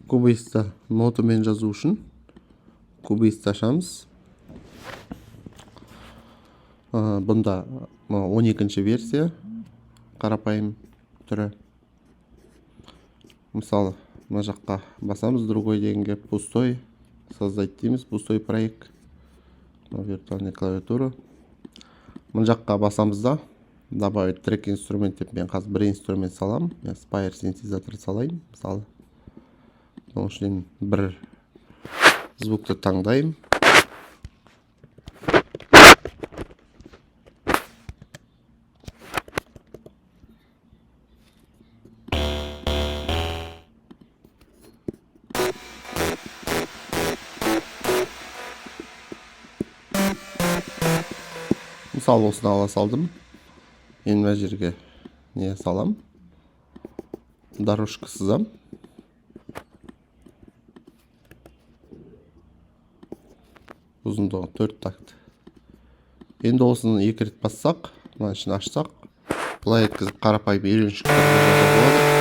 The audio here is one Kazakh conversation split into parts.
кубаста нотамен жазу үшін кубасты ашамыз. Бұнда 12-ші версия, қарапайым түрі. Мысалы, мына жаққа басамыз, другой дегенге пустой создать дейміз, пустой проект, виртуальный клавиатура. Мына жаққа басамыз да, добавить трек инструмент деп, мен қазір бір инструмент салам, мен Spire синтезатор салайын, мысалы. Оның үшін бір звукты таңдайым. Мысалы, осыны ала салдым. Енді мына жерге не салам? Дорожка сызам. Ұзындығы 4 такт. Енді осыны 2 рет бассақ, мына ішін ашсақ, бұлай еткізіп қарапайым үйреншікті болады.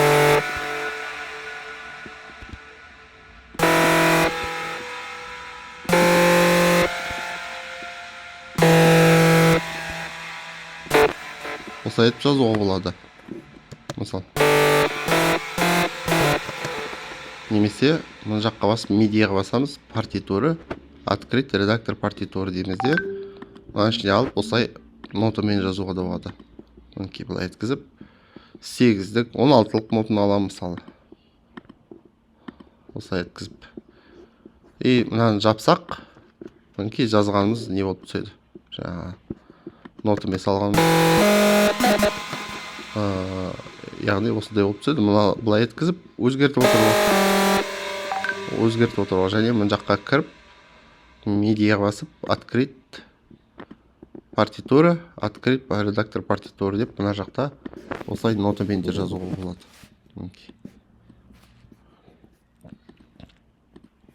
Осылай етіп жазуға болады. Мысалы. Немесе мына жаққа басып, медиаға басамыз, партитуры, открыть редактор партитуры дейміз де, мына ішіне алып, осылай нотамен жазуға да болады. Мінекей былай еткізіп, 8-дік, 16-лық нотаны аламын мысалы. Осылай еткізіп. И мынаны жапсақ, мінекей жазғанымыз не болып түседі. Жаңа нотамен салғанымыз. Яғни осындай болып түседі. Бұлай еткізіп, өзгертіп отыруға. Және мына жаққа кіріп, медиаға басып, открыть партитура, открыть редактор партитуры деп, мына жақта осылай нотамен де жазуға болады.